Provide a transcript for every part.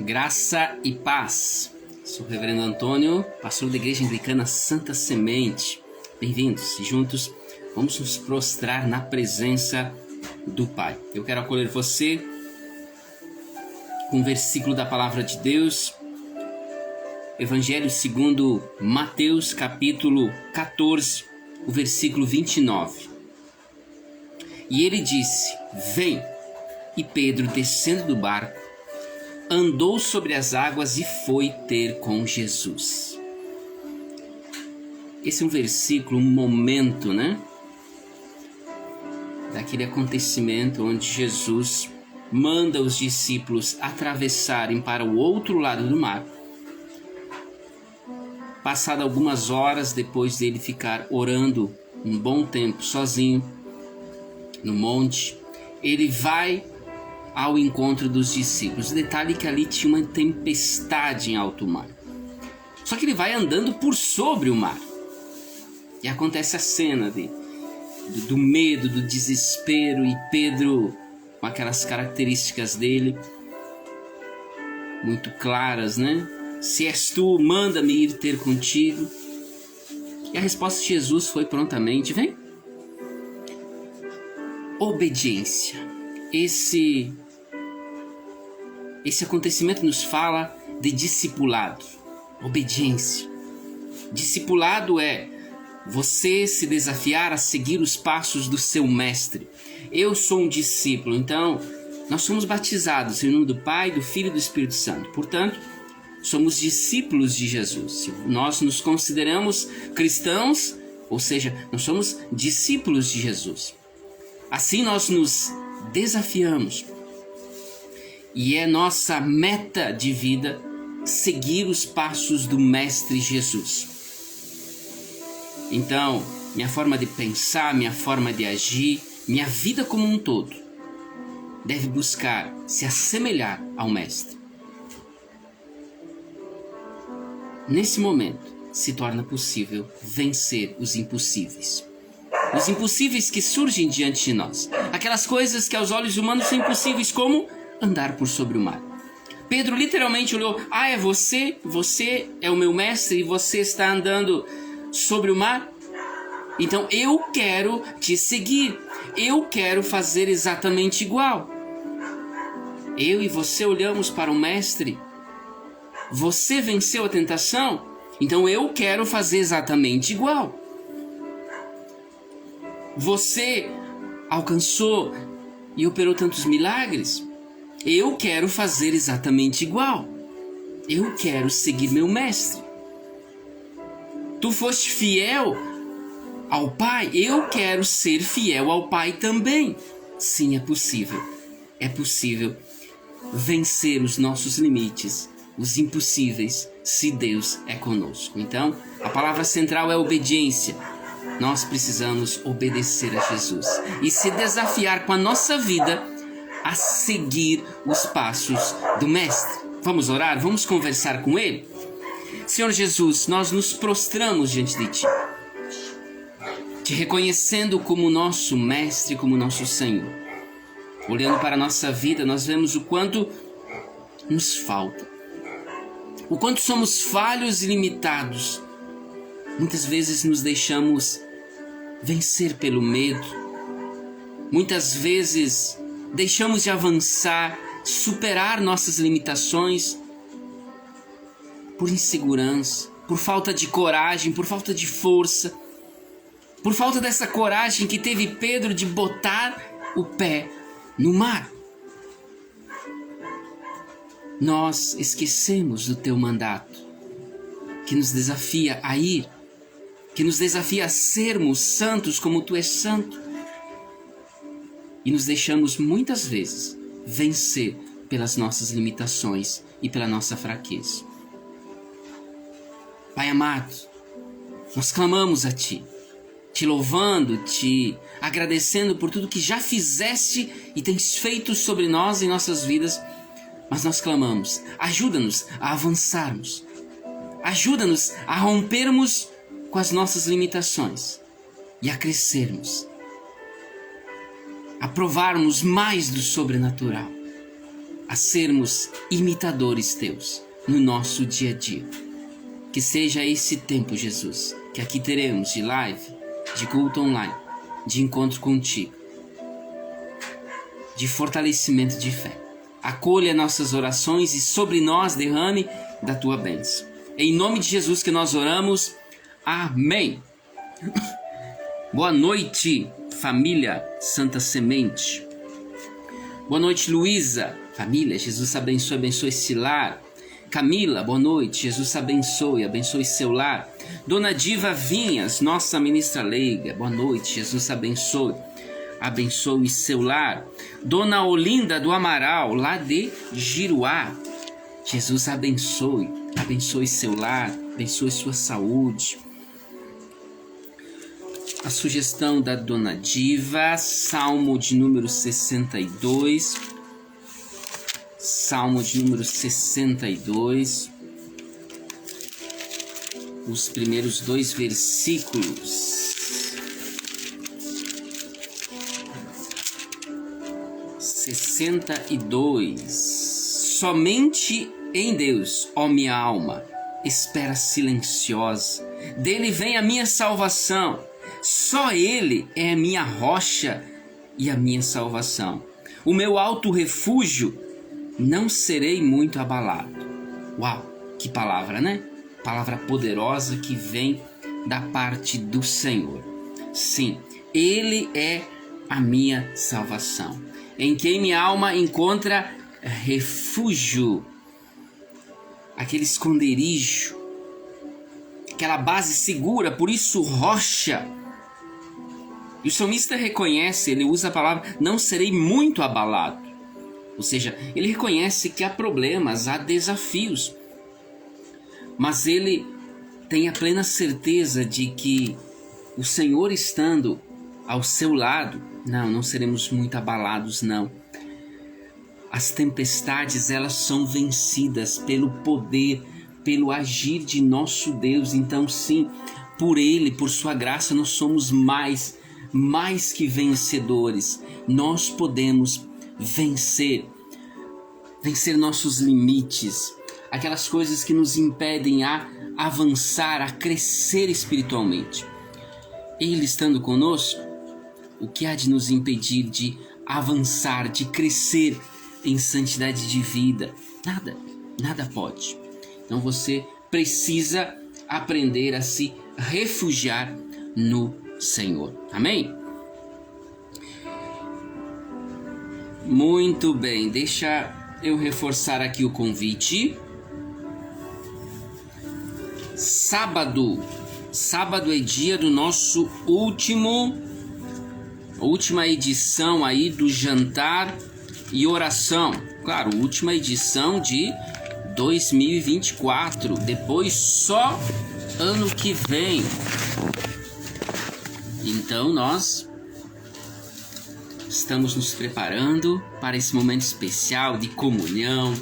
Graça e paz. Sou o Reverendo Antônio, pastor da Igreja Anglicana Santa Semente. Bem-vindos e juntos vamos nos prostrar na presença do Pai. Eu quero acolher você com um versículo da Palavra de Deus, Evangelho segundo Mateus, capítulo 14, o versículo 29. E ele disse: Vem. E Pedro, descendo do barco, andou sobre as águas e foi ter com Jesus. Esse é um versículo, um momento, daquele acontecimento onde Jesus manda os discípulos atravessarem para o outro lado do mar. Passado algumas horas depois dele ficar orando um bom tempo sozinho no monte, ele vai ao encontro dos discípulos. Detalhe que ali tinha uma tempestade em alto mar. Só que ele vai andando por sobre o mar. E acontece a cena do medo, do desespero, e Pedro, com aquelas características dele, muito claras, Se és tu, manda-me ir ter contigo. E a resposta de Jesus foi prontamente: vem. Obediência. Esse acontecimento nos fala de discipulado, obediência. Discipulado é você se desafiar a seguir os passos do seu mestre. Eu sou um discípulo, então nós somos batizados em nome do Pai, do Filho e do Espírito Santo. Portanto, somos discípulos de Jesus. Nós nos consideramos cristãos, ou seja, nós somos discípulos de Jesus. Assim nós nos desafiamos. E é nossa meta de vida seguir os passos do Mestre Jesus. Então, minha forma de pensar, minha forma de agir, minha vida como um todo, deve buscar se assemelhar ao Mestre. Nesse momento, se torna possível vencer os impossíveis. Os impossíveis que surgem diante de nós. Aquelas coisas que aos olhos humanos são impossíveis, como andar por sobre o mar. Pedro literalmente olhou: é você? Você é o meu mestre e você está andando sobre o mar? Então eu quero te seguir. Eu quero fazer exatamente igual. Eu e você olhamos para o mestre. Você venceu a tentação? Então eu quero fazer exatamente igual. Você alcançou e operou tantos milagres? Eu quero fazer exatamente igual. Eu quero seguir meu mestre. Tu foste fiel ao Pai? Eu quero ser fiel ao Pai também. Sim, é possível. É possível vencer os nossos limites, os impossíveis, se Deus é conosco. Então, a palavra central é obediência. Nós precisamos obedecer a Jesus e se desafiar com a nossa vida a seguir os passos do Mestre. Vamos orar? Vamos conversar com Ele? Senhor Jesus, nós nos prostramos diante de Ti, Te reconhecendo como nosso Mestre, como nosso Senhor. Olhando para a nossa vida, nós vemos o quanto nos falta, o quanto somos falhos e limitados. Muitas vezes nos deixamos vencer pelo medo. Muitas vezes deixamos de avançar, superar nossas limitações por insegurança, por falta de coragem, por falta de força, por falta dessa coragem que teve Pedro de botar o pé no mar. Nós esquecemos do Teu mandato, que nos desafia a ir, que nos desafia a sermos santos como Tu és santo. E nos deixamos muitas vezes vencer pelas nossas limitações e pela nossa fraqueza. Pai amado, nós clamamos a Ti, Te louvando, Te agradecendo por tudo que já fizeste e tens feito sobre nós em nossas vidas. Mas nós clamamos: ajuda-nos a avançarmos, ajuda-nos a rompermos com as nossas limitações e a crescermos, a provarmos mais do sobrenatural. a sermos imitadores teus no nosso dia a dia. Que seja esse tempo, Jesus, que aqui teremos de live, de culto online, de encontro contigo, de fortalecimento de fé. Acolha nossas orações e sobre nós derrame da tua bênção. Em nome de Jesus que nós oramos. Amém. Boa noite, família Santa Semente. Boa noite, Luísa. Família, Jesus abençoe esse lar. Camila, boa noite. Jesus abençoe seu lar. Dona Diva Vinhas, nossa ministra leiga. Boa noite. Jesus abençoe seu lar. Dona Olinda do Amaral, lá de Giruá. Jesus abençoe seu lar, abençoe sua saúde. A sugestão da Dona Diva, Salmo de número 62. Salmo de número 62, os primeiros 2 versículos. 62. Somente em Deus, ó minha alma, espera silenciosa. Dele vem a minha salvação. Só Ele é a minha rocha e a minha salvação. O meu alto refúgio, não serei muito abalado. Uau, que palavra, né? Palavra poderosa que vem da parte do Senhor. Sim, Ele é a minha salvação, em quem minha alma encontra refúgio, aquele esconderijo, aquela base segura, por isso rocha. E o salmista reconhece, ele usa a palavra não serei muito abalado. Ou seja, ele reconhece que há problemas, há desafios, mas ele tem a plena certeza de que o Senhor estando ao seu lado, não seremos muito abalados, não. As tempestades, elas são vencidas pelo poder, pelo agir de nosso Deus. Então sim, por Ele, por sua graça, nós somos mais que vencedores. Nós podemos vencer nossos limites, aquelas coisas que nos impedem a avançar, a crescer espiritualmente. Ele estando conosco, o que há de nos impedir de avançar, de crescer em santidade de vida? Nada pode. Então você precisa aprender a se refugiar no Senhor. Amém? Muito bem, deixa eu reforçar aqui o convite. Sábado é dia do nosso última edição aí do jantar e oração. Claro, última edição de 2024. Depois só ano que vem. Então nós estamos nos preparando para esse momento especial de comunhão,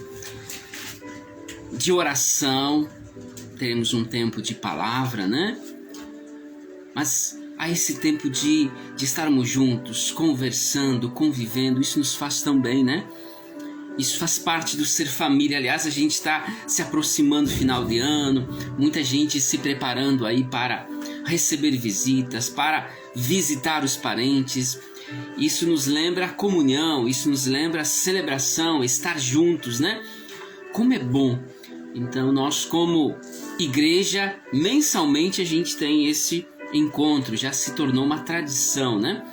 de oração. Teremos um tempo de palavra, né? Mas há esse tempo de estarmos juntos, conversando, convivendo. Isso nos faz tão bem, né? Isso faz parte do ser família. Aliás, a gente está se aproximando do final de ano. Muita gente se preparando aí para receber visitas, para visitar os parentes. Isso nos lembra a comunhão, isso nos lembra a celebração, estar juntos, né? Como é bom. Então nós, como igreja, mensalmente a gente tem esse encontro, já se tornou uma tradição, né?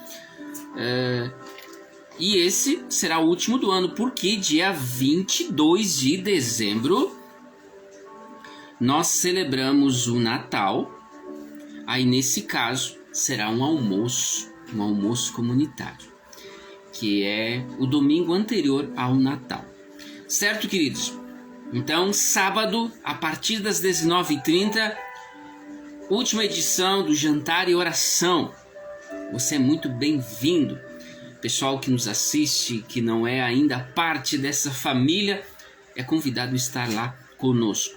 E esse será o último do ano, porque dia 22 de dezembro nós celebramos o Natal. Aí nesse caso será um almoço comunitário, que é o domingo anterior ao Natal. Certo, queridos? Então, sábado, a partir das 19h30, última edição do Jantar e Oração. Você é muito bem-vindo. Pessoal que nos assiste, que não é ainda parte dessa família, é convidado a estar lá conosco.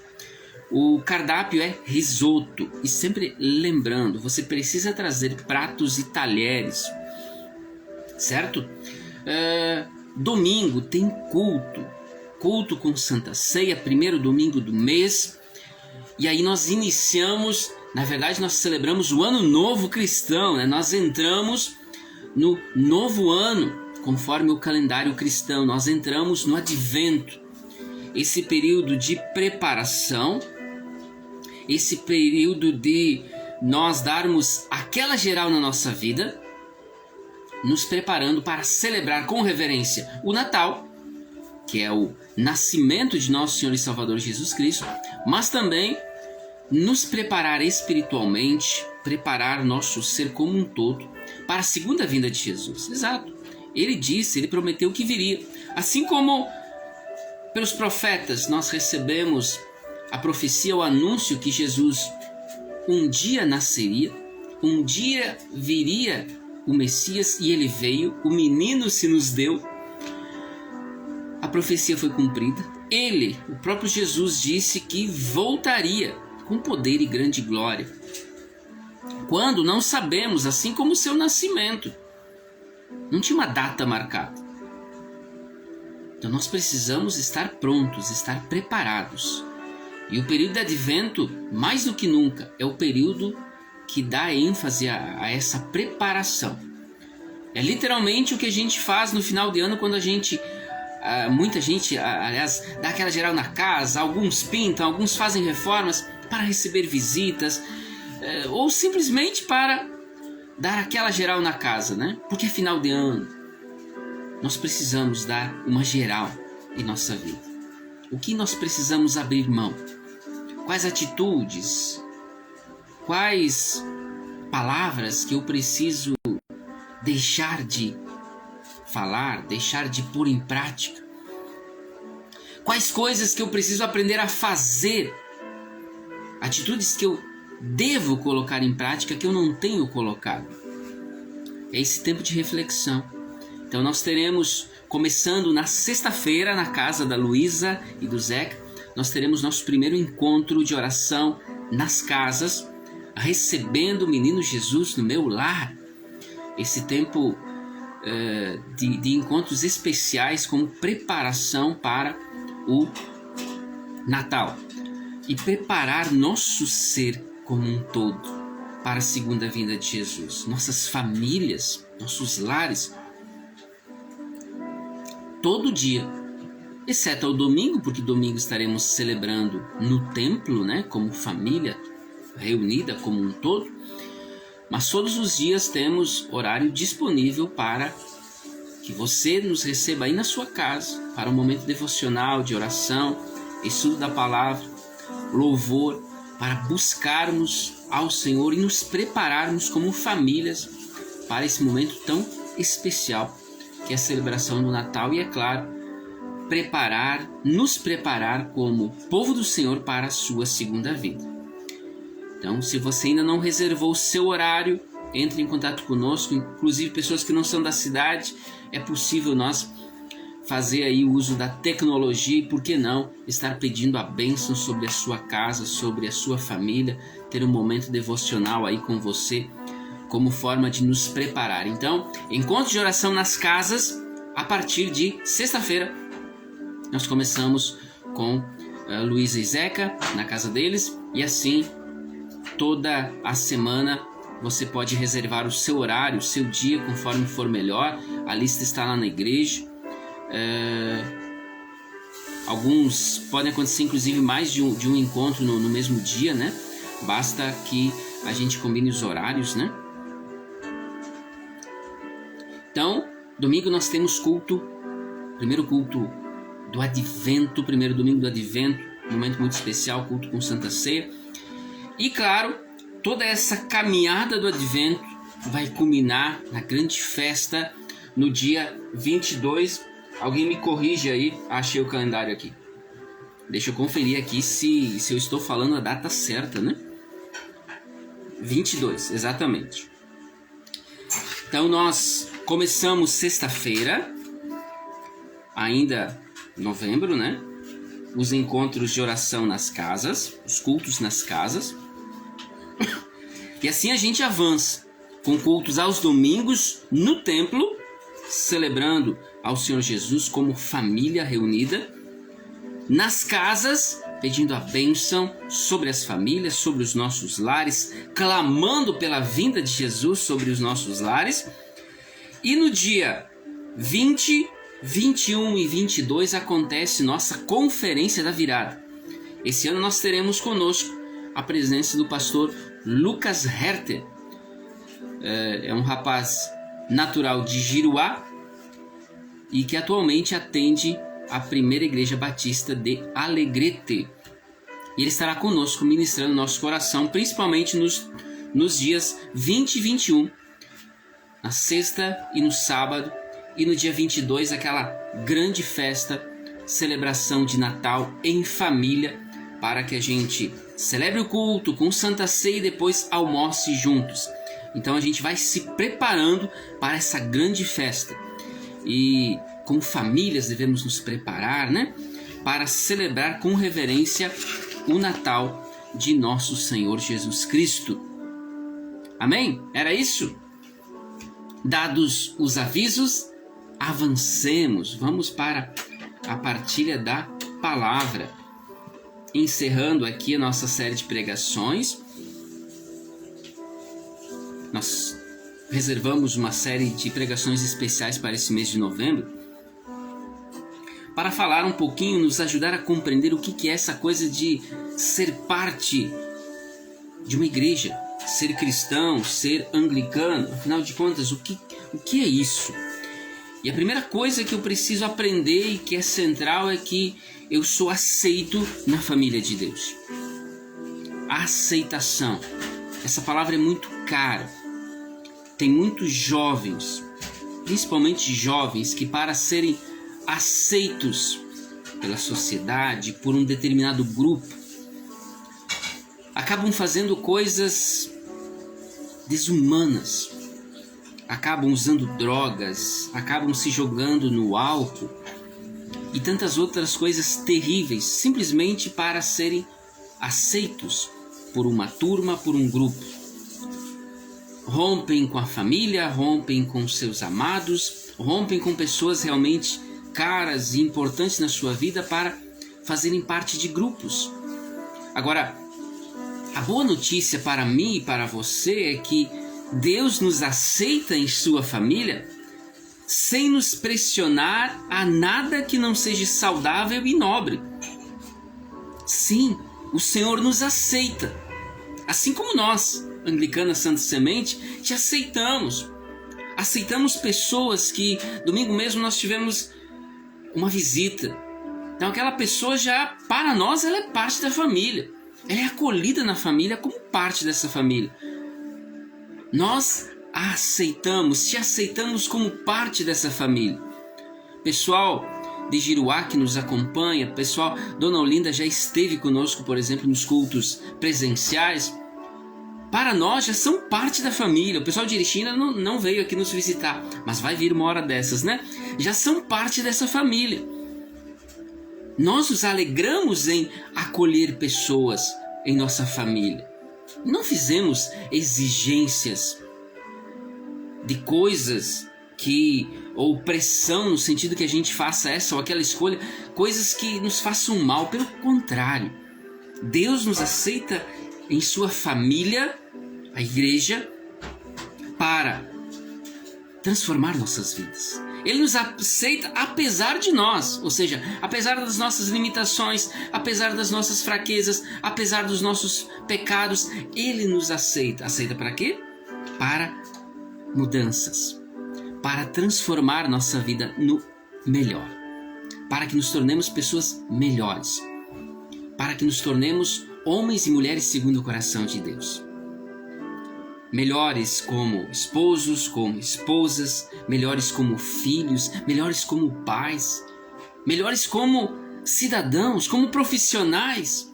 O cardápio é risoto. E sempre lembrando, você precisa trazer pratos e talheres. Certo? Domingo tem culto. culto com Santa Ceia, primeiro domingo do mês. E aí nós iniciamos, na verdade nós celebramos o Ano Novo Cristão, né? Nós entramos no novo ano, conforme o calendário cristão. Nós entramos no Advento, esse período de preparação, esse período de nós darmos aquela geral na nossa vida, nos preparando para celebrar com reverência o Natal, que é o nascimento de nosso Senhor e Salvador Jesus Cristo, mas também nos preparar espiritualmente, preparar nosso ser como um todo para a segunda vinda de Jesus. Exato. Ele disse, ele prometeu que viria. Assim como pelos profetas nós recebemos a profecia, o anúncio que Jesus um dia nasceria, um dia viria o Messias, e ele veio, o menino se nos deu. A profecia foi cumprida. Ele, o próprio Jesus, disse que voltaria com poder e grande glória. Quando? Não sabemos, assim como o seu nascimento. Não tinha uma data marcada. Então nós precisamos estar prontos, estar preparados. E o período de Advento, mais do que nunca, é o período que dá ênfase a essa preparação. É literalmente o que a gente faz no final de ano, quando a gente, muita gente, aliás, dá aquela geral na casa, alguns pintam, alguns fazem reformas para receber visitas, ou simplesmente para dar aquela geral na casa, né? Porque é final de ano. Nós precisamos dar uma geral em nossa vida. O que nós precisamos abrir mão? Quais atitudes? Quais palavras que eu preciso deixar de falar, deixar de pôr em prática? Quais coisas que eu preciso aprender a fazer? Atitudes que eu devo colocar em prática que eu não tenho colocado. É esse tempo de reflexão. Então nós teremos, começando na sexta-feira, na casa da Luísa e do Zeca, nós teremos nosso primeiro encontro de oração nas casas, recebendo o menino Jesus no meu lar. Esse tempo de encontros especiais como preparação para o Natal. E preparar nosso ser como um todo para a segunda vinda de Jesus. Nossas famílias, nossos lares, todo dia, exceto ao domingo, porque domingo estaremos celebrando no templo, né, como família reunida como um todo. Mas todos os dias temos horário disponível para que você nos receba aí na sua casa, para um momento devocional, de oração, estudo da palavra, louvor, para buscarmos ao Senhor e nos prepararmos como famílias para esse momento tão especial que é a celebração do Natal. E, é claro, nos preparar como povo do Senhor para a sua segunda vinda. Então, se você ainda não reservou o seu horário, entre em contato conosco, inclusive pessoas que não são da cidade. É possível nós fazer aí o uso da tecnologia e, por que não, estar pedindo a bênção sobre a sua casa, sobre a sua família, ter um momento devocional aí com você, como forma de nos preparar. Então, encontro de oração nas casas, a partir de sexta-feira. Nós começamos com Luísa e Zeca, na casa deles, e assim, toda a semana, você pode reservar o seu horário, o seu dia, conforme for melhor. A lista está lá na igreja. Alguns podem acontecer, inclusive, mais de um encontro no mesmo dia, né? Basta que a gente combine os horários, né? Então, domingo nós temos culto, primeiro culto do Advento, primeiro domingo do Advento, um momento muito especial, culto com Santa Ceia. E, claro, toda essa caminhada do Advento vai culminar na grande festa no dia 22. Alguém me corrige aí, achei o calendário aqui. Deixa eu conferir aqui se eu estou falando a data certa, né? 22, exatamente. Então nós começamos sexta-feira, ainda novembro, né? Os encontros de oração nas casas, os cultos nas casas. E assim a gente avança, com cultos aos domingos no templo, celebrando ao Senhor Jesus como família reunida. nas casas, pedindo a bênção sobre as famílias, sobre os nossos lares, clamando pela vinda de Jesus sobre os nossos lares. E no dia 20, 21 e 22 acontece nossa Conferência da Virada. Esse ano nós teremos conosco a presença do pastor Lucas Herter. É um rapaz natural de Giruá e que atualmente atende a Primeira Igreja Batista de Alegrete. E ele estará conosco ministrando nosso coração, principalmente nos dias 20 e 21, na sexta e no sábado, e no dia 22 aquela grande festa, celebração de Natal em família, para que a gente celebre o culto com Santa Ceia e depois almoce juntos. Então a gente vai se preparando para essa grande festa. E como famílias devemos nos preparar, né? Para celebrar com reverência o Natal de nosso Senhor Jesus Cristo. Amém? Era isso? Dados os avisos, avancemos. Vamos para a partilha da palavra. Encerrando aqui a nossa série de pregações. Nós reservamos uma série de pregações especiais para esse mês de novembro, para falar um pouquinho, nos ajudar a compreender o que é essa coisa de ser parte de uma igreja, ser cristão, ser anglicano. Afinal de contas, o que é isso? E a primeira coisa que eu preciso aprender e que é central é que eu sou aceito na família de Deus. Aceitação. Essa palavra é muito cara. Tem muitos jovens, principalmente jovens, que para serem aceitos pela sociedade, por um determinado grupo, acabam fazendo coisas desumanas, acabam usando drogas, acabam se jogando no álcool e tantas outras coisas terríveis, simplesmente para serem aceitos por uma turma, por um grupo. Rompem com a família, rompem com seus amados, rompem com pessoas realmente caras e importantes na sua vida para fazerem parte de grupos. Agora, a boa notícia para mim e para você é que Deus nos aceita em sua família sem nos pressionar a nada que não seja saudável e nobre. Sim, o Senhor nos aceita, assim como nós, Anglicana Santa Semente, te aceitamos. Aceitamos pessoas que, domingo mesmo, nós tivemos uma visita. Então aquela pessoa já, para nós, ela é parte da família. Ela é acolhida na família como parte dessa família. Nós a aceitamos, te aceitamos como parte dessa família. Pessoal de Giruá que nos acompanha, pessoal, Dona Olinda já esteve conosco, por exemplo, nos cultos presenciais. Para nós já são parte da família. O pessoal de Erechina não veio aqui nos visitar, mas vai vir uma hora dessas, né? Já são parte dessa família. Nós nos alegramos em acolher pessoas em nossa família. Não fizemos exigências de coisas ou pressão no sentido que a gente faça essa ou aquela escolha, coisas que nos façam mal. Pelo contrário, Deus nos aceita em sua família, a igreja, para transformar nossas vidas. Ele nos aceita apesar de nós, ou seja, apesar das nossas limitações, apesar das nossas fraquezas, apesar dos nossos pecados, Ele nos aceita. Aceita para quê? Para mudanças, para transformar nossa vida no melhor, para que nos tornemos pessoas melhores, para que nos tornemos homens e mulheres segundo o coração de Deus. Melhores como esposos, como esposas, melhores como filhos, melhores como pais, melhores como cidadãos, como profissionais.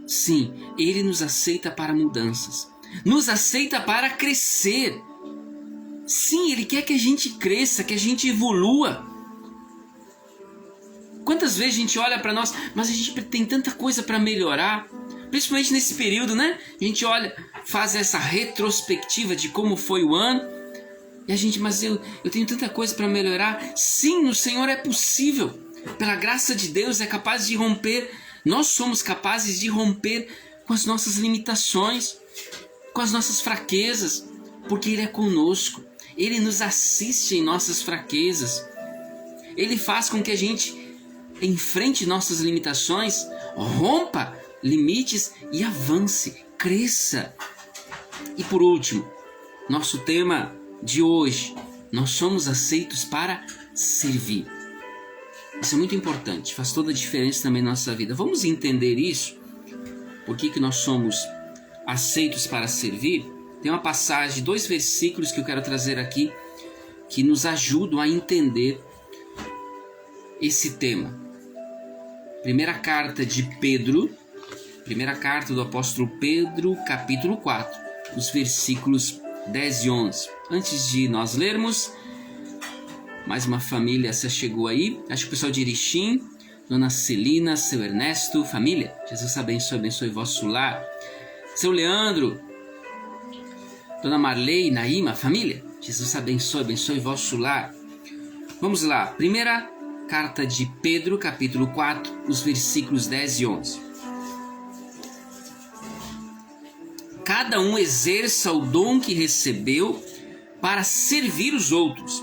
Sim, Ele nos aceita para mudanças, nos aceita para crescer. Sim, Ele quer que a gente cresça, que a gente evolua. Quantas vezes a gente olha para nós, mas a gente tem tanta coisa para melhorar, principalmente nesse período, né? A gente olha, faz essa retrospectiva de como foi o ano, e a gente, mas eu tenho tanta coisa para melhorar. Sim, no Senhor é possível. Pela graça de Deus é capaz de romper, nós somos capazes de romper com as nossas limitações, com as nossas fraquezas, porque Ele é conosco, Ele nos assiste em nossas fraquezas, Ele faz com que a gente enfrente nossas limitações, rompa limites e avance, cresça. E por último, nosso tema de hoje, nós somos aceitos para servir. Isso é muito importante, faz toda a diferença também na nossa vida. Vamos entender isso? Por que nós somos aceitos para servir? Tem uma passagem, 2 versículos que eu quero trazer aqui, que nos ajudam a entender esse tema. Primeira carta de Pedro, primeira carta do apóstolo Pedro, capítulo 4, os versículos 10 e 11. Antes de nós lermos, mais uma família se chegou aí. Acho que o pessoal de Erechim, Dona Celina, seu Ernesto, família. Jesus abençoe, abençoe vosso lar. Seu Leandro, Dona Marley, Naíma, família. Jesus abençoe, abençoe vosso lar. Vamos lá. Primeira carta de Pedro, capítulo 4, os versículos 10 e 11. Cada um exerça o dom que recebeu para servir os outros,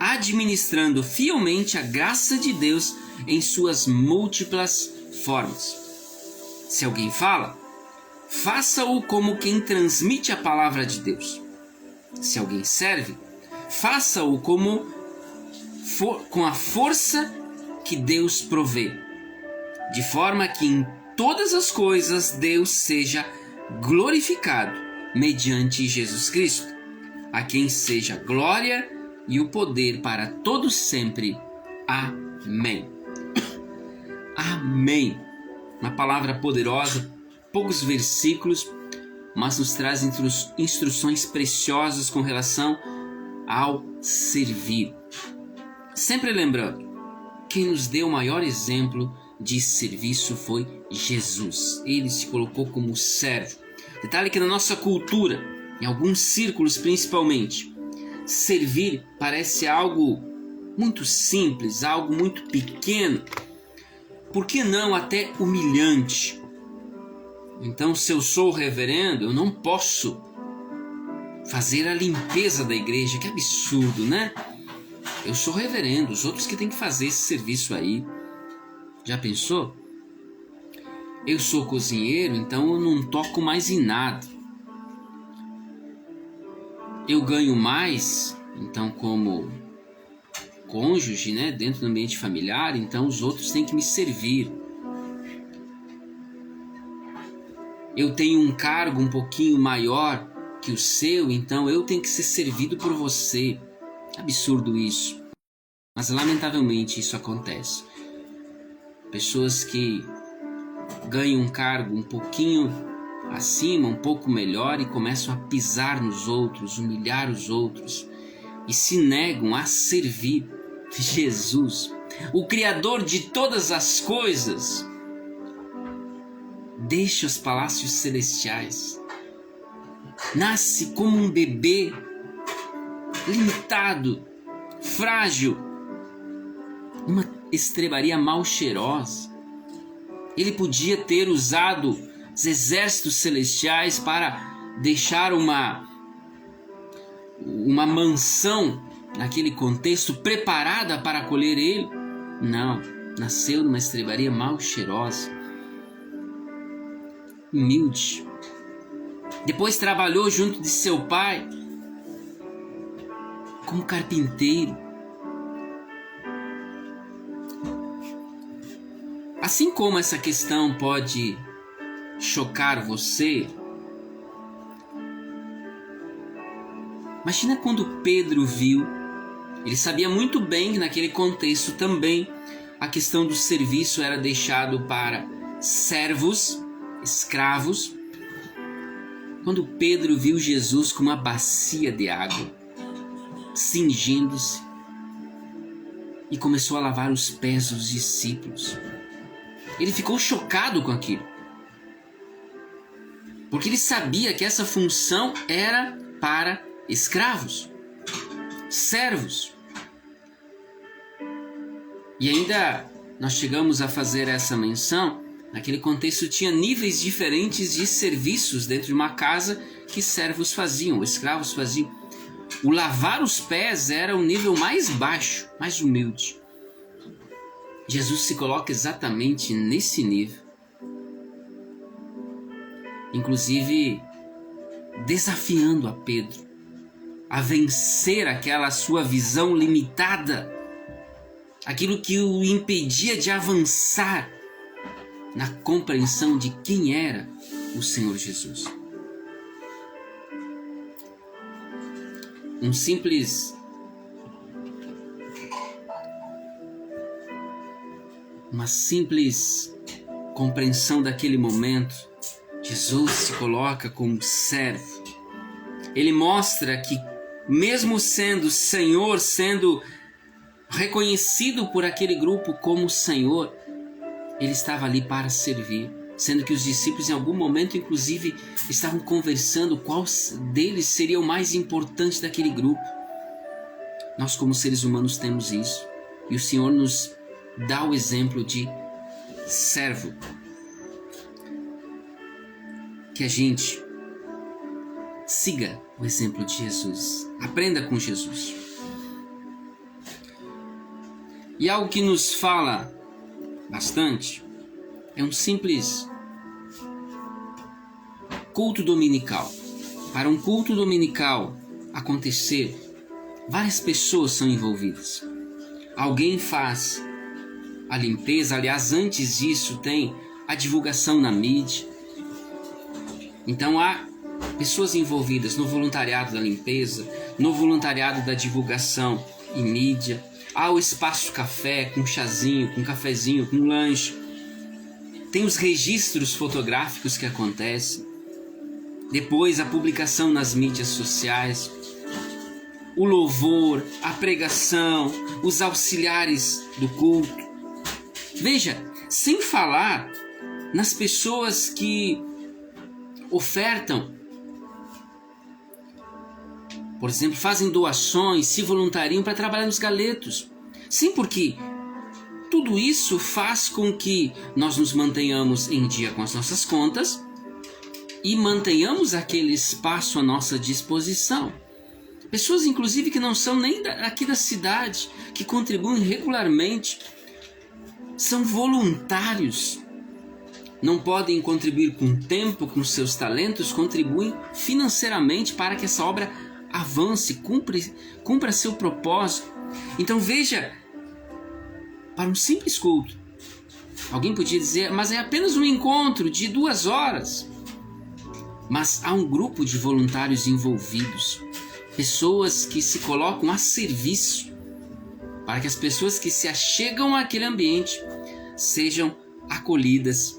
administrando fielmente a graça de Deus em suas múltiplas formas. Se alguém fala, faça-o como quem transmite a palavra de Deus. Se alguém serve, faça-o com a força que Deus provê, de forma que em todas as coisas Deus seja glorificado mediante Jesus Cristo, a quem seja glória e o poder para todos sempre. Amém. Amém. Uma palavra poderosa, poucos versículos, mas nos traz instruções preciosas com relação ao servir. Sempre lembrando, quem nos deu o maior exemplo de serviço foi Jesus. Ele se colocou como servo. Detalhe que na nossa cultura, em alguns círculos principalmente, servir parece algo muito simples, algo muito pequeno, por que não até humilhante. Então, se eu sou reverendo, eu não posso fazer a limpeza da igreja. Que absurdo, né? Eu sou reverendo, os outros que têm que fazer esse serviço aí. Já pensou? Eu sou cozinheiro, então eu não toco mais em nada. Eu ganho mais, então como cônjuge, né, dentro do ambiente familiar, então os outros têm que me servir. Eu tenho um cargo um pouquinho maior que o seu, então eu tenho que ser servido por você. Absurdo isso. Mas lamentavelmente isso acontece. Pessoas que ganham um cargo um pouquinho acima, um pouco melhor, e começam a pisar nos outros, humilhar os outros, e se negam a servir Jesus, o Criador de todas as coisas. Deixa os palácios celestiais, nasce como um bebê, limitado, frágil, uma estrebaria mal cheirosa. Ele podia ter usado os exércitos celestiais para deixar uma mansão naquele contexto preparada para acolher ele. Não, nasceu numa estrebaria mal cheirosa, humilde. Depois trabalhou junto de seu pai como carpinteiro. Assim como essa questão pode chocar você, imagina quando Pedro viu, ele sabia muito bem que naquele contexto também a questão do serviço era deixado para servos, escravos. Quando Pedro viu Jesus com uma bacia de água, cingindo-se, e começou a lavar os pés dos discípulos, ele ficou chocado com aquilo, porque ele sabia que essa função era para escravos, servos. E ainda nós chegamos a fazer essa menção, naquele contexto tinha níveis diferentes de serviços dentro de uma casa que servos faziam, escravos faziam. O lavar os pés era o nível mais baixo, mais humilde. Jesus se coloca exatamente nesse nível. Inclusive, desafiando a Pedro a vencer aquela sua visão limitada, aquilo que o impedia de avançar na compreensão de quem era o Senhor Jesus. Uma simples compreensão daquele momento. Jesus se coloca como servo. Ele mostra que, mesmo sendo Senhor, sendo reconhecido por aquele grupo como Senhor, ele estava ali para servir, sendo que os discípulos em algum momento inclusive estavam conversando qual deles seria o mais importante daquele grupo. Nós como seres humanos temos isso, e o Senhor nos dá o exemplo de servo. Que a gente siga o exemplo de Jesus, aprenda com Jesus. E algo que nos fala bastante é um simples culto dominical. Para um culto dominical acontecer, várias pessoas são envolvidas. Alguém faz a limpeza, aliás, antes disso tem a divulgação na mídia. Então há pessoas envolvidas no voluntariado da limpeza, no voluntariado da divulgação em mídia. Há o espaço café, com chazinho, com cafezinho, com lanche. Tem os registros fotográficos que acontecem. Depois a publicação nas mídias sociais. O louvor, a pregação, os auxiliares do culto. Veja, sem falar nas pessoas que ofertam, por exemplo, fazem doações, se voluntariam para trabalhar nos galetos. Sim, porque tudo isso faz com que nós nos mantenhamos em dia com as nossas contas e mantenhamos aquele espaço à nossa disposição. Pessoas, inclusive, que não são nem aqui da cidade, que contribuem regularmente, são voluntários. Não podem contribuir com tempo, com seus talentos, contribuem financeiramente para que essa obra avance, cumpra seu propósito. Então veja, para um simples culto, alguém podia dizer, mas é apenas um encontro de 2 horas. Mas há um grupo de voluntários envolvidos, pessoas que se colocam a serviço, para que as pessoas que se achegam àquele ambiente sejam acolhidas,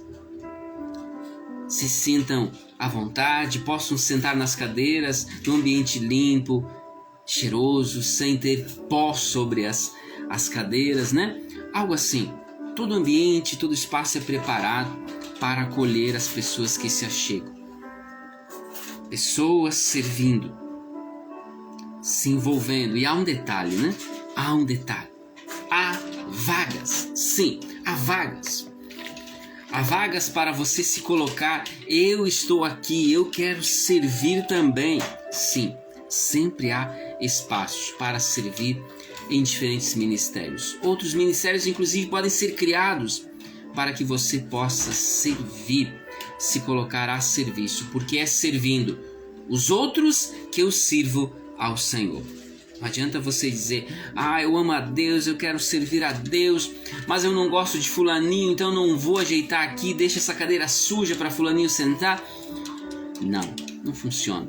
se sintam à vontade, possam sentar nas cadeiras, num ambiente limpo, cheiroso, sem ter pó sobre as cadeiras, né? Algo assim. Todo ambiente, todo espaço é preparado para acolher as pessoas que se achegam. Pessoas servindo, se envolvendo. E há um detalhe, né? Há um detalhe. Há vagas. Sim, há vagas. Há vagas para você se colocar. Eu estou aqui, eu quero servir também. Sim, sempre há espaços para servir em diferentes ministérios. Outros ministérios, inclusive, podem ser criados para que você possa servir, se colocar a serviço, porque é servindo os outros que eu sirvo ao Senhor. Não adianta você dizer, eu amo a Deus, eu quero servir a Deus, mas eu não gosto de fulaninho, então não vou ajeitar aqui, deixa essa cadeira suja para fulaninho sentar. Não funciona.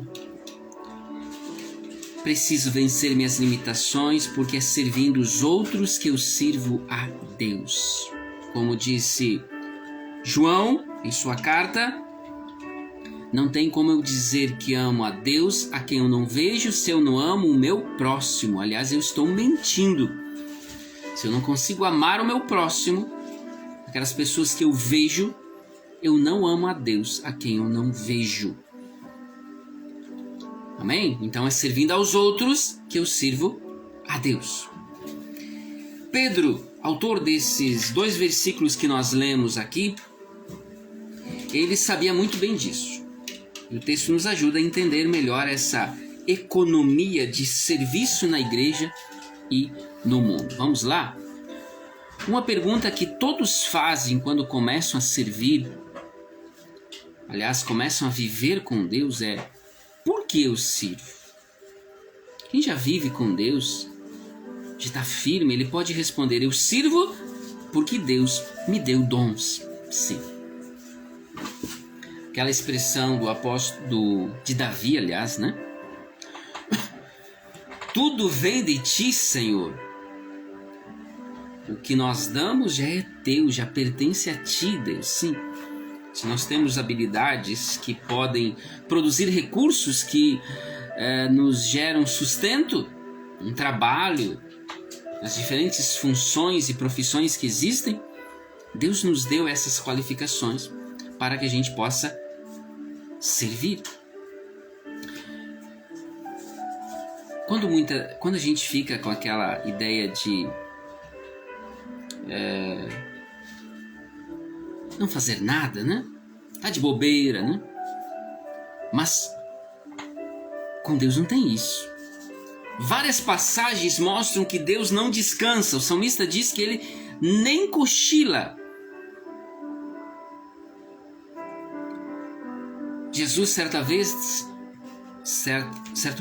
Preciso vencer minhas limitações, porque é servindo os outros que eu sirvo a Deus. Como disse João em sua carta, não tem como eu dizer que amo a Deus a quem eu não vejo se eu não amo o meu próximo. Aliás, eu estou mentindo. Se eu não consigo amar o meu próximo, aquelas pessoas que eu vejo, eu não amo a Deus a quem eu não vejo. Amém? Então é servindo aos outros que eu sirvo a Deus. Pedro autor desses 2 versículos que nós lemos aqui, ele sabia muito bem disso. E o texto nos ajuda a entender melhor essa economia de serviço na igreja e no mundo. Vamos lá? Uma pergunta que todos fazem quando começam a servir, aliás, começam a viver com Deus é: por que eu sirvo? Quem já vive com Deus, de estar firme, ele pode responder: eu sirvo porque Deus me deu dons. Sim. Aquela expressão do apóstolo, de Davi, aliás, né? Tudo vem de ti, Senhor. O que nós damos já é teu, já pertence a ti, Deus. Sim. Se nós temos habilidades que podem produzir recursos que nos geram sustento, um trabalho, as diferentes funções e profissões que existem, Deus nos deu essas qualificações para que a gente possa servir. Quando a gente fica com aquela ideia de não fazer nada, né? Tá de bobeira, né? Mas com Deus não tem isso. Várias passagens mostram que Deus não descansa. O salmista diz que ele nem cochila. Jesus, certo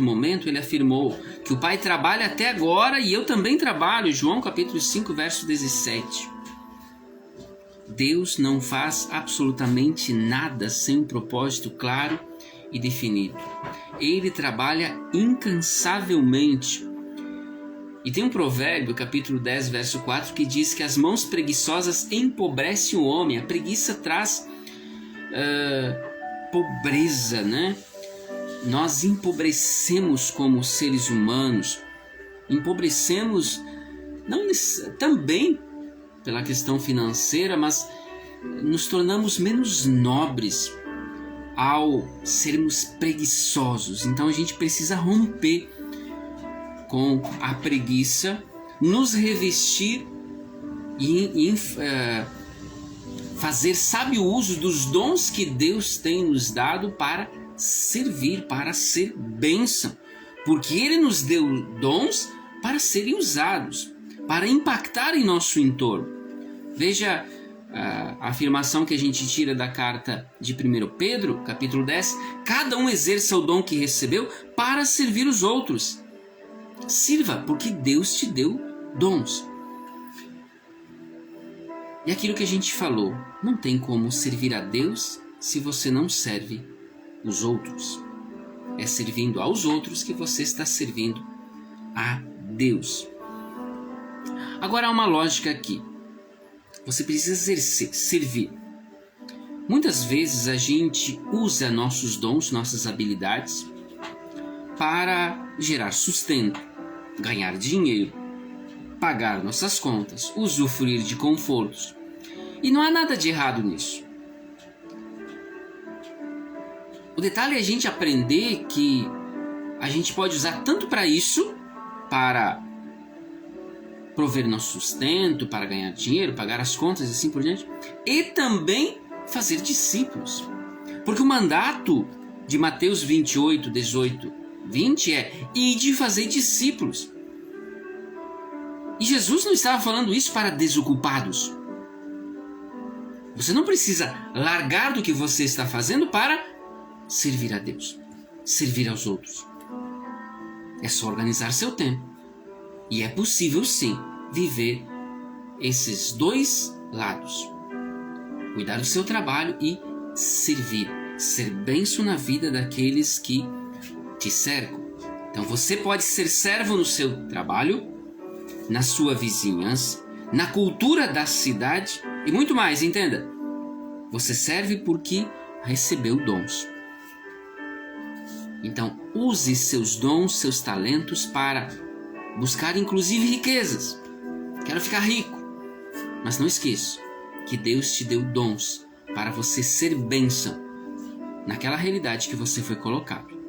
momento, ele afirmou que o Pai trabalha até agora e eu também trabalho. João capítulo 5, verso 17. Deus não faz absolutamente nada sem um propósito claro e definido. Ele trabalha incansavelmente. E tem um provérbio, capítulo 10, verso 4, que diz que as mãos preguiçosas empobrecem o homem. A preguiça traz pobreza, né? Nós empobrecemos como seres humanos. Empobrecemos também pela questão financeira, mas nos tornamos menos nobres ao sermos preguiçosos. Então a gente precisa romper com a preguiça, nos revestir e fazer sábio uso dos dons que Deus tem nos dado para servir, para ser bênção. Porque Ele nos deu dons para serem usados, para impactar em nosso entorno. Veja a afirmação que a gente tira da carta de 1 Pedro, capítulo 10. Cada um exerça o dom que recebeu para servir os outros. Sirva, porque Deus te deu dons. E aquilo que a gente falou, não tem como servir a Deus se você não serve os outros. É servindo aos outros que você está servindo a Deus. Agora há uma lógica aqui. Você precisa servir. Muitas vezes a gente usa nossos dons, nossas habilidades para gerar sustento, ganhar dinheiro, pagar nossas contas, usufruir de confortos. E não há nada de errado nisso. O detalhe é a gente aprender que a gente pode usar tanto para isso, para prover nosso sustento, para ganhar dinheiro, pagar as contas e assim por diante, e também fazer discípulos. Porque o mandato de Mateus 28, 18, 20 é: ide fazer discípulos. E Jesus não estava falando isso para desocupados. Você não precisa largar do que você está fazendo para servir a Deus, servir aos outros. É só organizar seu tempo. E é possível sim viver esses dois lados. Cuidar do seu trabalho e servir. Ser bênção na vida daqueles que te cercam. Então você pode ser servo no seu trabalho, na sua vizinhança, na cultura da cidade e muito mais, entenda. Você serve porque recebeu dons. Então use seus dons, seus talentos para buscar inclusive riquezas. Quero ficar rico. Mas não esqueça que Deus te deu dons para você ser bênção naquela realidade que você foi colocado.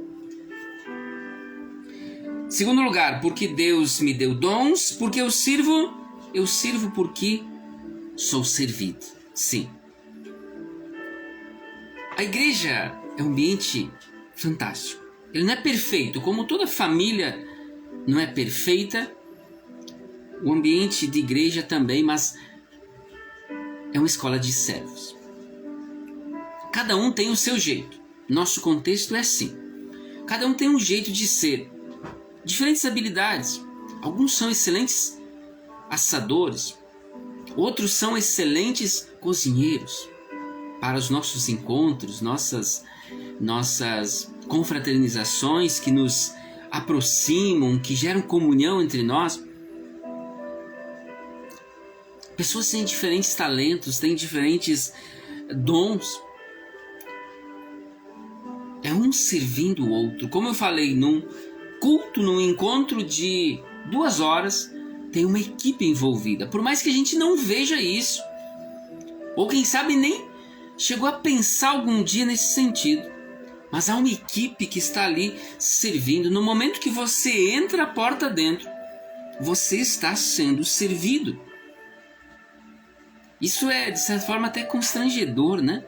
Segundo lugar, porque Deus me deu dons, porque eu sirvo Eu sirvo porque sou servido. Sim. A igreja é um ambiente fantástico. Ele não é perfeito, como toda família não é perfeita. O ambiente de igreja também, mas é uma escola de servos. Cada um tem o seu jeito. Nosso contexto é assim. Cada um tem um jeito de ser. Diferentes habilidades. Alguns são excelentes assadores. Outros são excelentes cozinheiros. Para os nossos encontros, nossas confraternizações que nos aproximam, que geram comunhão entre nós. Pessoas têm diferentes talentos, têm diferentes dons. É um servindo o outro. Como eu falei, num culto, num encontro de 2 horas, tem uma equipe envolvida. Por mais que a gente não veja isso, ou quem sabe nem chegou a pensar algum dia nesse sentido. Mas há uma equipe que está ali servindo. No momento que você entra a porta dentro, você está sendo servido. Isso é, de certa forma, até constrangedor, né?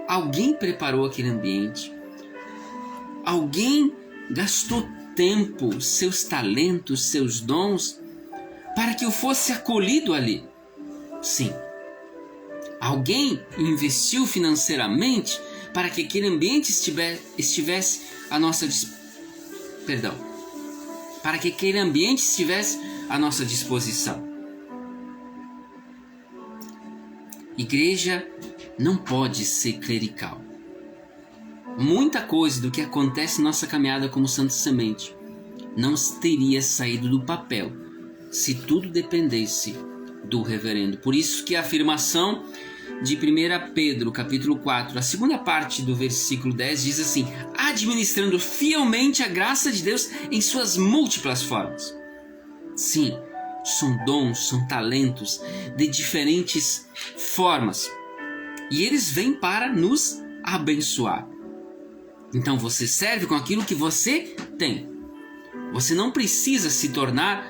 Alguém preparou aquele ambiente. Alguém gastou tempo, seus talentos, seus dons, para que eu fosse acolhido ali. Sim. Alguém investiu financeiramente para que aquele ambiente estivesse à nossa para que aquele ambiente estivesse à nossa disposição. Igreja não pode ser clerical. Muita coisa do que acontece na nossa caminhada como Santa Semente não teria saído do papel se tudo dependesse do reverendo. Por isso que a afirmação de 1 Pedro, capítulo 4, a segunda parte do versículo 10 diz assim: administrando fielmente a graça de Deus em suas múltiplas formas. Sim, são dons, são talentos de diferentes formas. E eles vêm para nos abençoar. Então você serve com aquilo que você tem. Você não precisa se tornar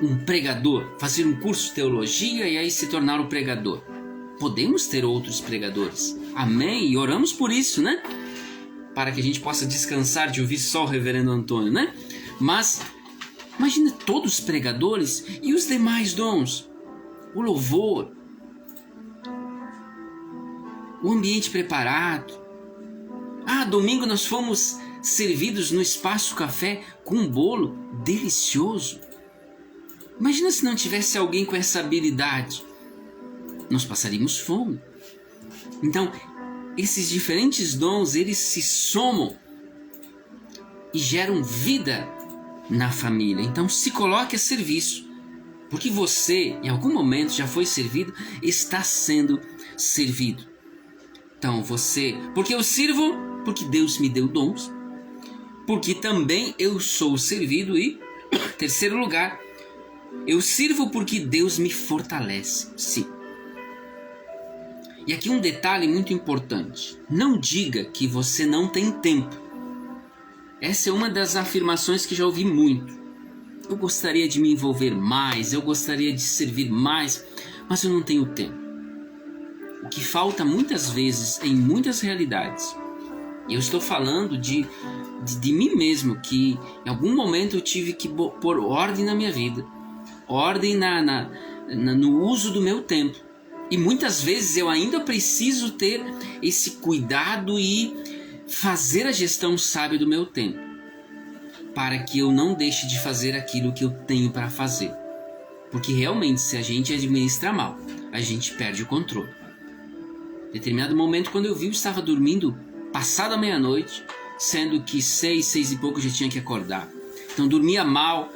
um pregador, fazer um curso de teologia e aí se tornar um pregador. Podemos ter outros pregadores. Amém? E oramos por isso, né? Para que a gente possa descansar de ouvir só o reverendo Antônio, né? Mas imagina todos os pregadores e os demais dons. O louvor. O ambiente preparado. Domingo nós fomos servidos no Espaço Café com um bolo delicioso. Imagina se não tivesse alguém com essa habilidade. Nós passaríamos fome. Então, esses diferentes dons, eles se somam e geram vida na família. Então, se coloque a serviço, porque você, em algum momento, já foi servido, está sendo servido. Então, porque eu sirvo, porque Deus me deu dons, porque também eu sou servido e, terceiro lugar, eu sirvo porque Deus me fortalece. Sim. E aqui um detalhe muito importante. Não diga que você não tem tempo. Essa é uma das afirmações que já ouvi muito. Eu gostaria de me envolver mais, eu gostaria de servir mais, mas eu não tenho tempo. O que falta muitas vezes em muitas realidades, e eu estou falando de mim mesmo, que em algum momento eu tive que pôr ordem na minha vida, ordem no uso do meu tempo. E muitas vezes eu ainda preciso ter esse cuidado e fazer a gestão sábia do meu tempo, para que eu não deixe de fazer aquilo que eu tenho para fazer. Porque realmente, se a gente administra mal, a gente perde o controle. Em determinado momento, quando eu estava dormindo passada a meia-noite, sendo que 6 e pouco eu já tinha que acordar. Então dormia mal,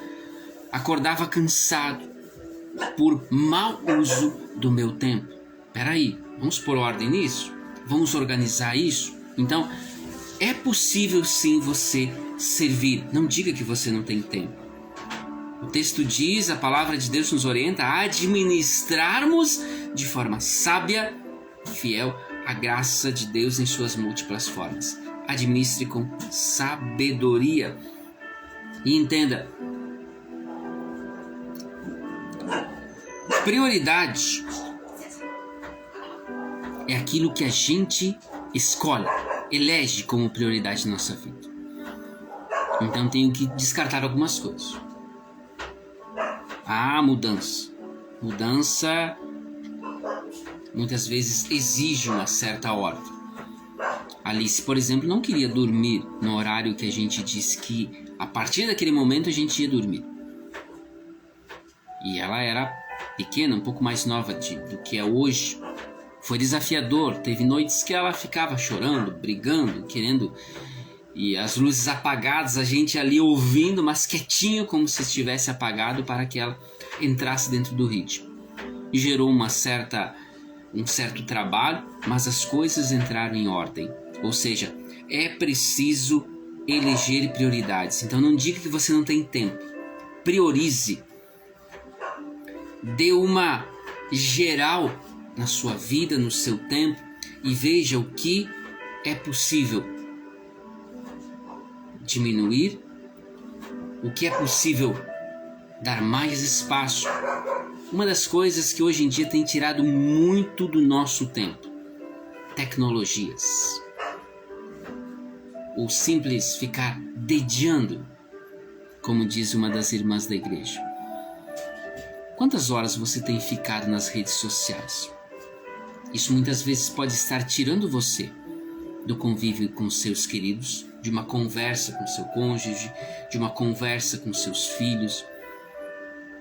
acordava cansado, por mau uso do meu tempo. Peraí, vamos pôr ordem nisso? Vamos organizar isso? Então, é possível sim você servir. Não diga que você não tem tempo. O texto diz, a palavra de Deus nos orienta a administrarmos de forma sábia e fiel a graça de Deus em suas múltiplas formas. Administre com sabedoria. E entenda, Prioridade é aquilo que a gente escolhe, elege como prioridade na nossa vida. Então tenho que descartar algumas coisas. Mudança. Mudança muitas vezes exige uma certa ordem. Alice, por exemplo, não queria dormir no horário que a gente disse que a partir daquele momento a gente ia dormir. E ela era pequena, um pouco mais nova do que é hoje. Foi desafiador, teve noites que ela ficava chorando, brigando, querendo, e as luzes apagadas, a gente ali ouvindo, mas quietinho, como se estivesse apagado, para que ela entrasse dentro do ritmo. E gerou um certo trabalho, mas as coisas entraram em ordem. Ou seja, é preciso eleger prioridades. Então não diga que você não tem tempo. Priorize. Dê uma geral na sua vida, no seu tempo, e veja o que é possível diminuir, o que é possível dar mais espaço. Uma das coisas que hoje em dia tem tirado muito do nosso tempo: tecnologias. Ou simples ficar dediando, como diz uma das irmãs da igreja. Quantas horas você tem ficado nas redes sociais? Isso muitas vezes pode estar tirando você do convívio com seus queridos, de uma conversa com seu cônjuge, de uma conversa com seus filhos,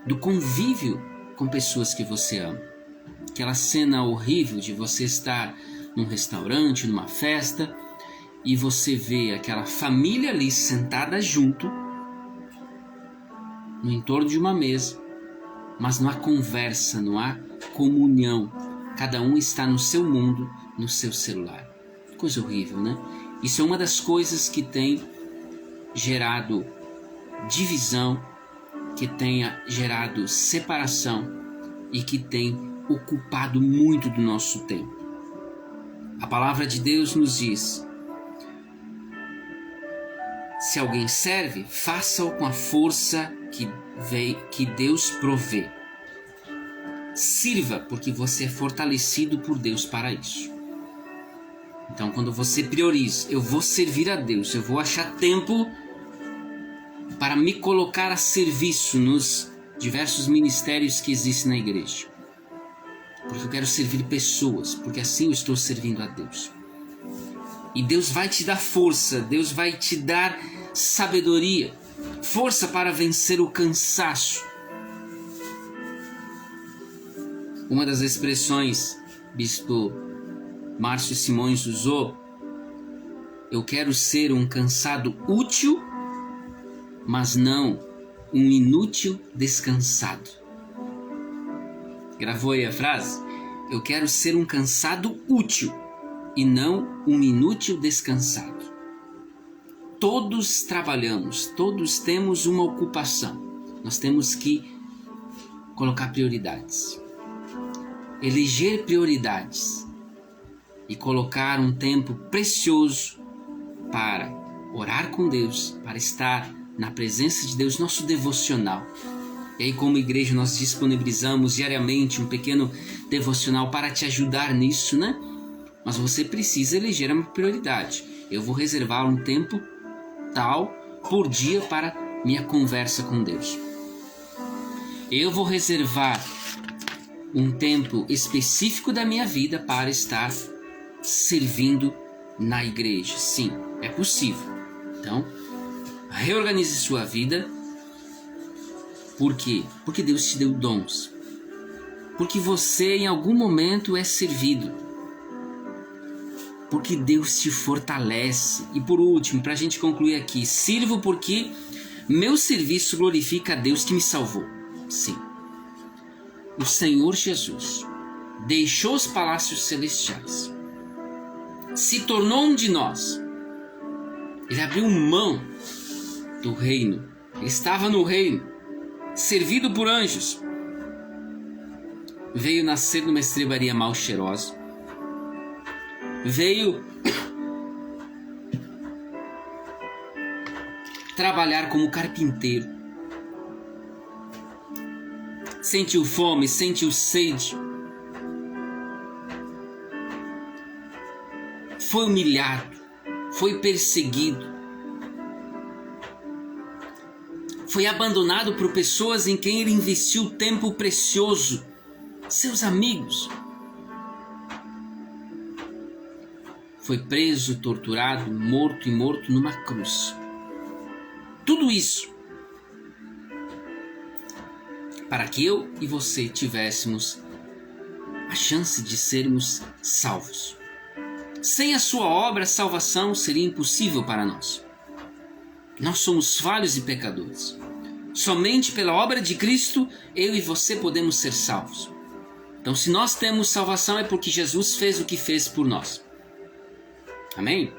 do convívio com pessoas que você ama. Aquela cena horrível de você estar num restaurante, numa festa, e você vê aquela família ali sentada junto, no entorno de uma mesa, mas não há conversa, não há comunhão. Cada um está no seu mundo, no seu celular. Coisa horrível, né? Isso é uma das coisas que tem gerado divisão, que tenha gerado separação e que tem ocupado muito do nosso tempo. A palavra de Deus nos diz: se alguém serve, faça-o com a força que Deus provê. Sirva, porque você é fortalecido por Deus para isso. Então, quando você prioriza, eu vou servir a Deus, eu vou achar tempo para me colocar a serviço nos diversos ministérios que existem na igreja. Porque eu quero servir pessoas, porque assim eu estou servindo a Deus. E Deus vai te dar força, Deus vai te dar sabedoria, força para vencer o cansaço. Uma das expressões Bispo Márcio Simões usou: eu quero ser um cansado útil, mas não um inútil descansado. Gravou aí a frase? Eu quero ser um cansado útil e não um inútil descansado. Todos trabalhamos, todos temos uma ocupação. Nós temos que colocar prioridades. Eleger prioridades e colocar um tempo precioso para orar com Deus, para estar na presença de Deus, nosso devocional. E aí, como igreja, nós disponibilizamos diariamente um pequeno devocional para te ajudar nisso, né? Mas você precisa eleger uma prioridade. Eu vou reservar um tempo tal por dia para minha conversa com Deus. Eu vou reservar um tempo específico da minha vida para estar servindo na igreja. Sim, é possível. Então, reorganize sua vida. Por quê? Porque Deus te deu dons. Porque você em algum momento é servido. Porque Deus te fortalece. E por último, para a gente concluir aqui, sirvo porque meu serviço glorifica a Deus que me salvou. Sim. O Senhor Jesus deixou os palácios celestiais, se tornou um de nós. Ele abriu mão do reino. Ele estava no reino, servido por anjos. Veio nascer numa estrebaria mal cheirosa. Veio trabalhar como carpinteiro. sentiu fome, sentiu sede, foi humilhado, foi perseguido, foi abandonado por pessoas em quem ele investiu tempo precioso, seus amigos. Foi preso, torturado, morto numa cruz. Tudo isso para que eu e você tivéssemos a chance de sermos salvos. Sem a sua obra, a salvação seria impossível para nós. Nós somos falhos e pecadores. Somente pela obra de Cristo, eu e você podemos ser salvos. Então, se nós temos salvação, é porque Jesus fez o que fez por nós. Amém?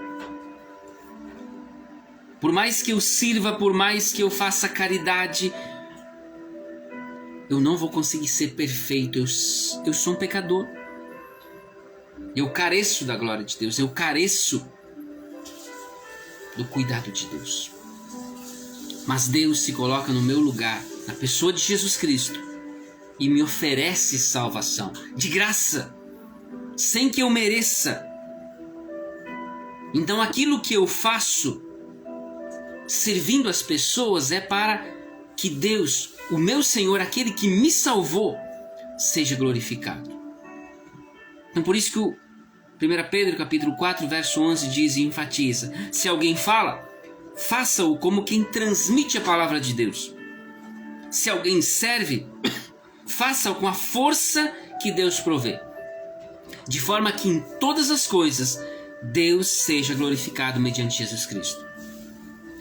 Por mais que eu sirva, por mais que eu faça caridade, eu não vou conseguir ser perfeito. Eu sou um pecador. Eu careço da glória de Deus. Eu careço do cuidado de Deus. Mas Deus se coloca no meu lugar, na pessoa de Jesus Cristo, e me oferece salvação, de graça, sem que eu mereça. Então aquilo que eu faço, servindo as pessoas, é para que Deus, o meu Senhor, aquele que me salvou, seja glorificado. Então por isso que o 1 Pedro capítulo 4, verso 11 diz e enfatiza: se alguém fala, faça-o como quem transmite a palavra de Deus. Se alguém serve, faça-o com a força que Deus provê, de forma que em todas as coisas Deus seja glorificado mediante Jesus Cristo.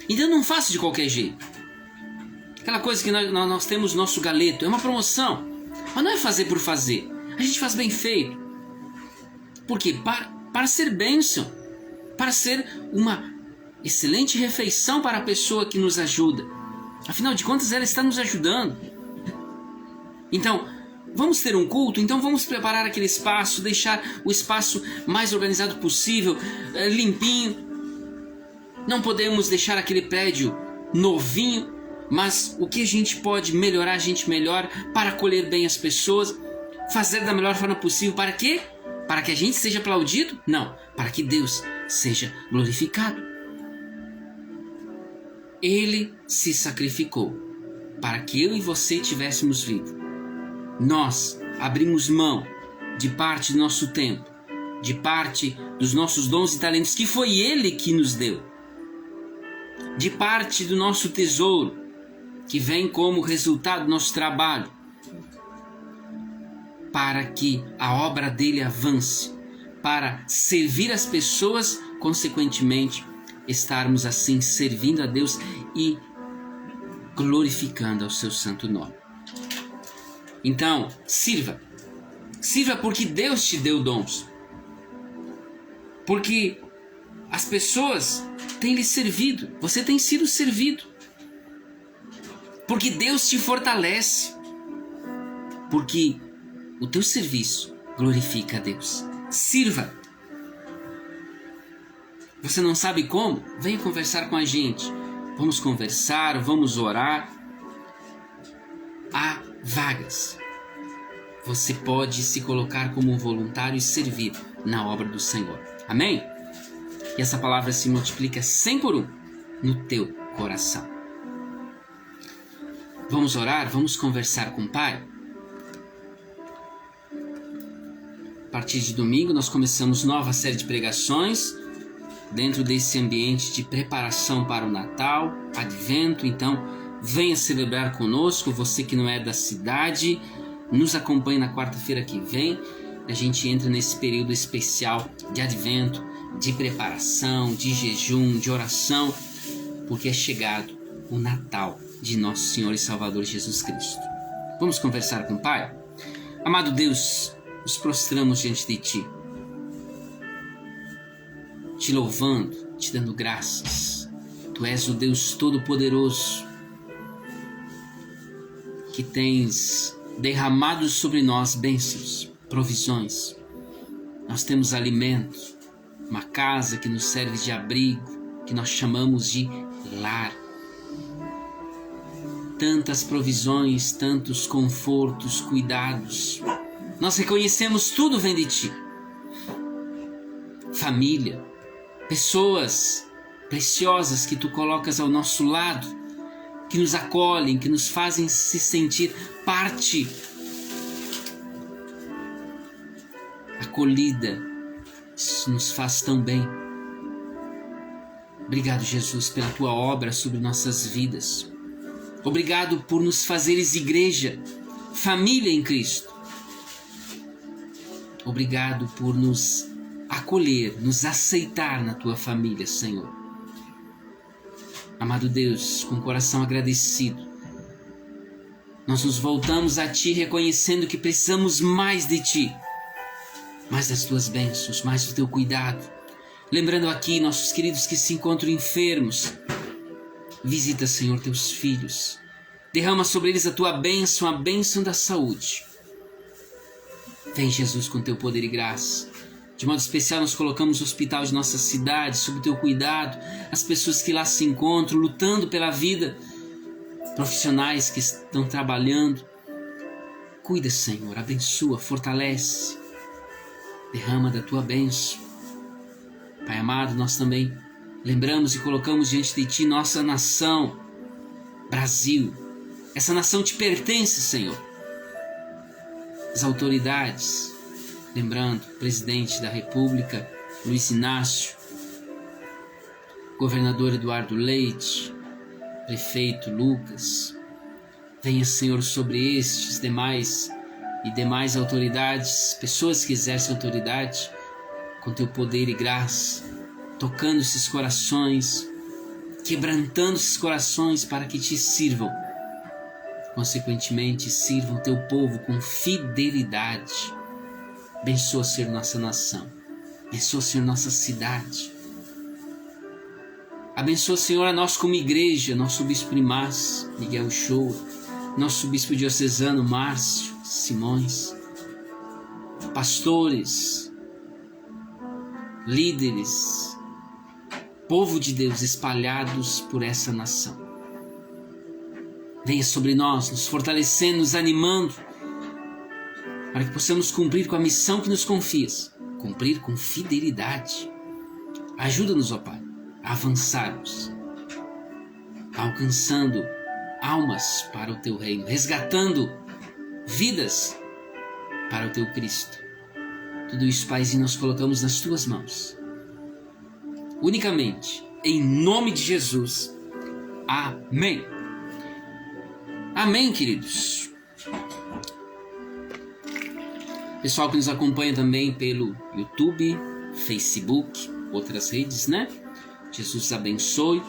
Então não faça de qualquer jeito. Aquela coisa que nós temos nosso galeto, é uma promoção, mas não é fazer por fazer. A gente faz bem feito. Por quê? Para ser bênção, para ser uma excelente refeição para a pessoa que nos ajuda. Afinal de contas, ela está nos ajudando. Então, vamos ter um culto, então vamos preparar aquele espaço, deixar o espaço mais organizado possível, limpinho. Não podemos deixar aquele prédio novinho, mas o que a gente pode melhorar, a gente melhora, para acolher bem as pessoas, fazer da melhor forma possível. Para quê? Para que a gente seja aplaudido? Não, para que Deus seja glorificado. Ele se sacrificou para que eu e você tivéssemos vida. Nós abrimos mão de parte do nosso tempo, de parte dos nossos dons e talentos que foi Ele que nos deu, de parte do nosso tesouro que vem como resultado do nosso trabalho, para que a obra dele avance, para servir as pessoas, consequentemente, estarmos assim servindo a Deus e glorificando ao seu santo nome. Então, sirva. Sirva porque Deus te deu dons. Porque as pessoas têm lhe servido. Você tem sido servido. Porque Deus te fortalece. Porque o teu serviço glorifica a Deus. Sirva. Você não sabe como? Venha conversar com a gente. Vamos conversar, vamos orar. Há vagas. Você pode se colocar como um voluntário e servir na obra do Senhor. Amém? Que essa palavra se multiplica 100 por 1 no teu coração. Vamos orar? Vamos conversar com o Pai? A partir de domingo nós começamos nova série de pregações dentro desse ambiente de preparação para o Natal, Advento. Então venha celebrar conosco, você que não é da cidade, nos acompanhe na quarta-feira que vem. A gente entra nesse período especial de Advento, de preparação, de jejum, de oração, porque é chegado o Natal de nosso Senhor e Salvador Jesus Cristo. Vamos conversar com o Pai? Amado Deus, nos prostramos diante de Ti, Te louvando, Te dando graças. Tu és o Deus Todo-Poderoso, que tens derramado sobre nós bênçãos, provisões. Nós temos alimento, uma casa que nos serve de abrigo, que nós chamamos de lar. tantas provisões, tantos confortos, cuidados. Nós reconhecemos tudo vem de Ti. Família, pessoas preciosas que Tu colocas ao nosso lado, que nos acolhem, que nos fazem se sentir parte, acolhida. Isso nos faz tão bem. Obrigado, Jesus, pela Tua obra sobre nossas vidas. Obrigado por nos fazeres igreja, família em Cristo. Obrigado por nos acolher, nos aceitar na Tua família, Senhor. Amado Deus, com o coração agradecido, nós nos voltamos a Ti reconhecendo que precisamos mais de Ti, mais das Tuas bênçãos, mais do Teu cuidado. Lembrando aqui nossos queridos que se encontram enfermos. Visita, Senhor, Teus filhos. Derrama sobre eles a Tua bênção, a bênção da saúde. Vem, Jesus, com Teu poder e graça. De modo especial, nós colocamos o hospital de nossa cidade sob o Teu cuidado, as pessoas que lá se encontram, lutando pela vida, profissionais que estão trabalhando. Cuida, Senhor, abençoa, fortalece. Derrama da Tua bênção. Pai amado, nós também lembramos e colocamos diante de Ti nossa nação, Brasil. Essa nação Te pertence, Senhor. As autoridades, lembrando, presidente da República, Luiz Inácio, governador Eduardo Leite, prefeito Lucas. Venha, Senhor, sobre estes demais autoridades, pessoas que exercem autoridade, com Teu poder e graça, tocando esses corações, quebrantando esses corações para que Te sirvam. Consequentemente, sirvam o Teu povo com fidelidade. Abençoa, Senhor, nossa nação. Abençoa, Senhor, nossa cidade. Abençoa, Senhor, a nós como igreja, nosso bispo primaz, Miguel Uchoa, nosso bispo diocesano, Márcio Simões, pastores, líderes, povo de Deus espalhados por essa nação. Venha sobre nós, nos fortalecendo, nos animando, para que possamos cumprir com a missão que nos confias, cumprir com fidelidade. Ajuda-nos, ó Pai, a avançarmos, alcançando almas para o Teu reino, resgatando vidas para o Teu Cristo. Tudo isso, Paizinho, nós colocamos nas Tuas mãos. Unicamente, em nome de Jesus. Amém. Amém, queridos. Pessoal que nos acompanha também pelo YouTube, Facebook, outras redes, né? Jesus abençoe.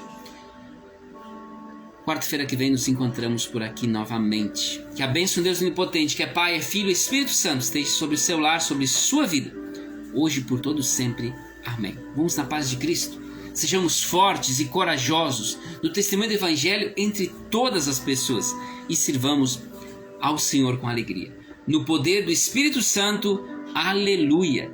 Quarta-feira que vem nos encontramos por aqui novamente. Que a bênção de Deus Onipotente, que é Pai, é Filho e Espírito Santo, esteja sobre o seu lar, sobre sua vida, hoje e por todo sempre. Amém. Vamos na paz de Cristo. Sejamos fortes e corajosos no testemunho do Evangelho entre todas as pessoas e sirvamos ao Senhor com alegria. No poder do Espírito Santo, aleluia.